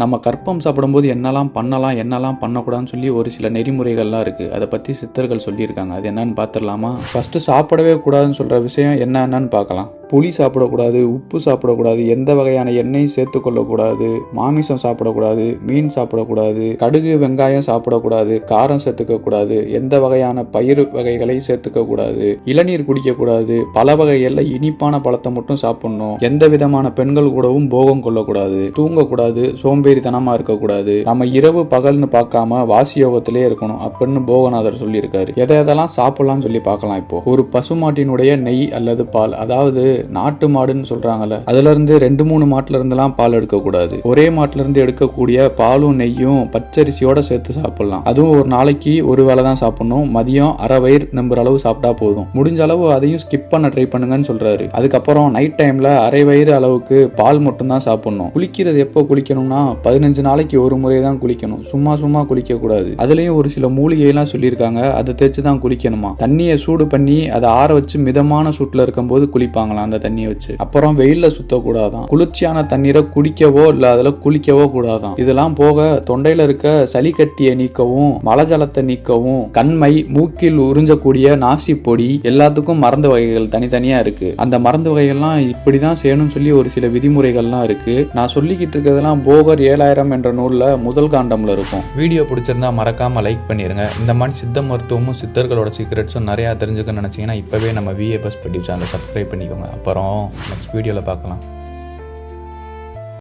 நம்ம கற்பம் சாப்பிடும்போது என்னெல்லாம் பண்ணலாம் என்னெல்லாம் பண்ணக்கூடாதுன்னு சொல்லி ஒரு சில நெறிமுறைகள்லாம் இருக்குது. அதை பற்றி சித்தர்கள் சொல்லியிருக்காங்க. அது என்னன்னு பார்த்துடலாமா? ஃபஸ்ட்டு சாப்பிடவே கூடாதுன்னு சொல்கிற விஷயம் என்னென்னு பார்க்கலாம். புளி சாப்பிடக்கூடாது, உப்பு சாப்பிடக்கூடாது, எந்த வகையான எண்ணெயும் சேர்த்துக்கொள்ளக்கூடாது, மாமிசம் சாப்பிடக்கூடாது, மீன் சாப்பிடக்கூடாது, கடுகு வெங்காயம் சாப்பிடக்கூடாது, காரம் சேர்த்துக்கக்கூடாது, எந்த வகையான பயிர் வகைகளை சேர்த்துக்கக்கூடாது, இளநீர் குடிக்கக்கூடாது, பல வகைகளில் இனிப்பான பழத்தை மட்டும் சாப்பிடணும், எந்த விதமான பெண்கள் கூடவும் போகம் கொள்ளக்கூடாது, தூங்கக்கூடாது, சோம்பேறித்தனமா இருக்கக்கூடாது, நம்ம இரவு பகல்னு பார்க்காம வாசி யோகத்திலே இருக்கணும் அப்படின்னு போகநாதர் சொல்லியிருக்காரு. எதெல்லாம் சாப்பிடலாம்னு சொல்லி பார்க்கலாம். இப்போ ஒரு பசுமாட்டினுடைய நெய் அல்லது பால், அதாவது நாட்டு மாடுன்னு சொல்றாங்கல்ல, அதுல இருந்து 2-3 மாட்டுல இருந்தெல்லாம் பால் எடுக்கக்கூடாது. ஒரே மாட்டுல இருந்து எடுக்கக்கூடிய பாலும் நெய்யும் பச்சரிசியோட சேர்த்து சாப்பிடலாம். அதுவும் ஒரு நாளைக்கு ஒரு வேளை தான் சாப்பிடணும். மதியம் அரை வயிறு நம்புற அளவு சாப்பிட்டா போதும். முடிஞ்ச அளவு அதையும் ஸ்கிப் பண்ண ட்ரை பண்ணுங்கன்னு சொல்றாரு. அதுக்கப்புறம் நைட் டைம்ல அரை வயிறு அளவுக்கு பால் மட்டும் தான் சாப்பிடணும். குளிக்கிறது எப்போ குளிக்கணும்னா 15 நாளைக்கு ஒரு முறை தான் குளிக்கணும். சும்மா குளிக்க கூடாது. அதுலயும் ஒரு சில மூலிகை எல்லாம் சொல்லியிருக்காங்க. அதை தேய்ச்சி தான் குளிக்கணுமா. தண்ணியை சூடு பண்ணி அதை ஆற வச்சு மிதமான சூட்டுல இருக்கும் போது குளிப்பாங்களாம் அந்த தண்ணியை வச்சு. அப்புறம் வெயில்ல சுத்தக்கூடாதான். குளிர்ச்சியான தண்ணீரை குடிக்கவோ இல்ல அதுல குளிக்கவோ கூடாதான். இதெல்லாம் போக தொண்டையில இருக்க சளி கட்டியை நீக்கவும், மலஜலத்தை நீக்கவும், கண்மை, மூக்கில் உறிஞ்சக்கூடிய நாசி பொடி, எல்லாத்துக்கும் மருந்து வகைகள் தனித்தனியா இருக்கு. அந்த மருந்து வகைகள்லாம் இப்படிதான் செய்யணும்னு சொல்லி ஒரு சில விதிமுறைகள்லாம் இருக்கு. நான் சொல்லிக்கிட்டு இருக்கிறதெல்லாம் போகர் 7000 என்ற நூல்ல முதல் காண்டம்ல இருக்கும். வீடியோ பிடிச்சிருந்தா மறக்காம லைக் பண்ணிருங்க. இந்த மாதிரி சித்த மருத்துவமும் சித்தர்களோட சீக்ரெட்ஸும் நிறைய தெரிஞ்சுக்க நினைச்சீங்கன்னா இப்பவே நம்ம VA Perspective சேனலை சப்ஸ்கிரைப் பண்ணிக்கோங்க. அப்புறம் நெக்ஸ்ட் வீடியோவில் பார்க்கலாம்.